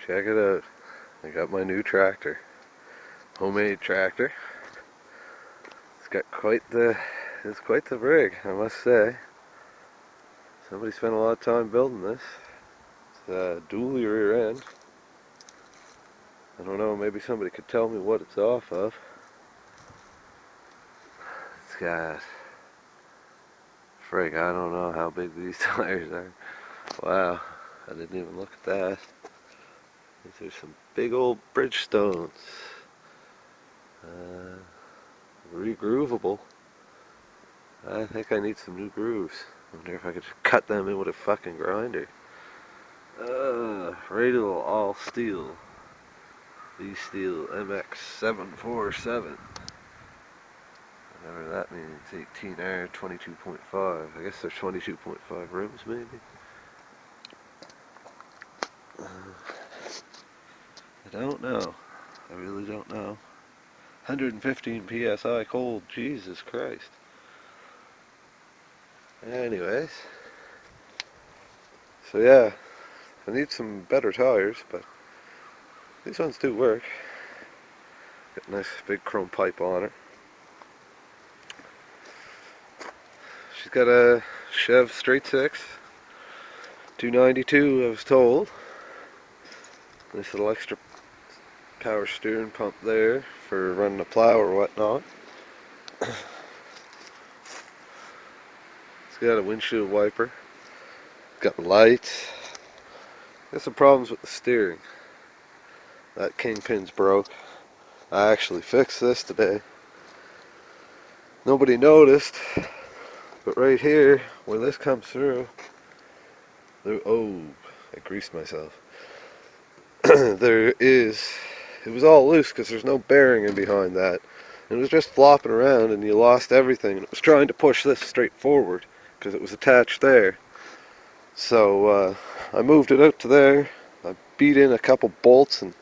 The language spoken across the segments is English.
Check it out. I got my new tractor. Homemade tractor. It's got quite the rig, I must say. Somebody spent a lot of time building this. It's a dually rear end. I don't know, maybe somebody could tell me what it's off of. It's got, frig, I don't know how big these tires are. Wow, I didn't even look at that. These are some big old Bridgestones. Regroovable. I think I need some new grooves. I wonder if I could just cut them in with a fucking grinder. Radial all steel. V-Steel MX747. Whatever that means. 18R 22.5. I guess there's 22.5 rims maybe. I don't know. I really don't know. 115 PSI cold. Jesus Christ. Anyways. So yeah. I need some better tires, but these ones do work. Got a nice big chrome pipe on her. She's got a Chev straight six. 292 I was told. Nice little extra power steering pump there for running a plow or whatnot. It's got a windshield wiper. It's got lights. Got some problems with the steering. That kingpin's broke. I actually fixed this today. Nobody noticed, but right here, where this comes through, oh, I greased myself. It was all loose because there's no bearing in behind that. It was just flopping around and you lost everything. And it was trying to push this straight forward because it was attached there. So I moved it out to there. I beat in a couple bolts and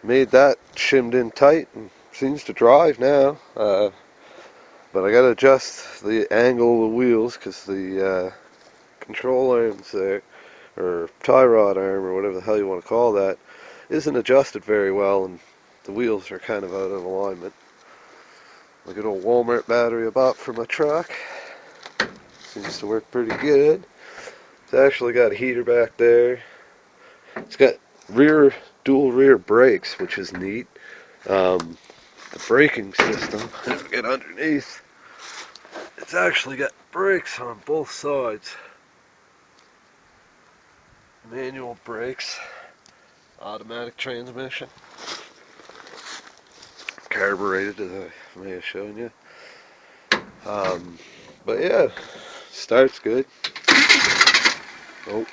made that shimmed in tight and seems to drive now. But I gotta adjust the angle of the wheels because the control arms there, or tie rod arm, or whatever the hell you want to call that, isn't adjusted very well, and the wheels are kind of out of alignment. A good old Walmart battery I bought for my truck. Seems to work pretty good. It's actually got a heater back there. It's got dual rear brakes, which is neat. The braking system, if I get underneath, it's actually got brakes on both sides. Manual brakes, automatic transmission, carbureted as I may have shown you. But yeah, starts good. Oh.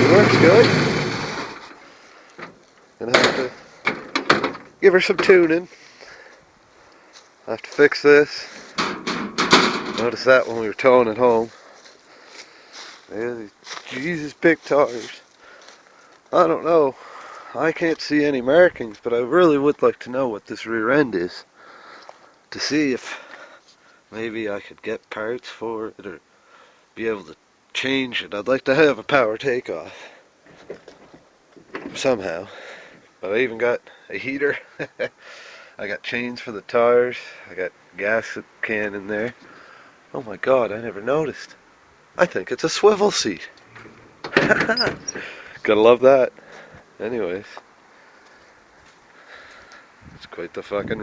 It works good. Gonna have to give her some tuning. I have to fix this. Noticed that when we were towing it home. Yeah, these Jesus big tires. I don't know. I can't see any markings, but I really would like to know what this rear end is. To see if maybe I could get parts for it or be able to change it. I'd like to have a power takeoff. Somehow. But I even got a heater. I got chains for the tires. I got gas can in there. Oh my god, I never noticed. I think it's a swivel seat. Gotta love that. Anyways. It's quite the fucking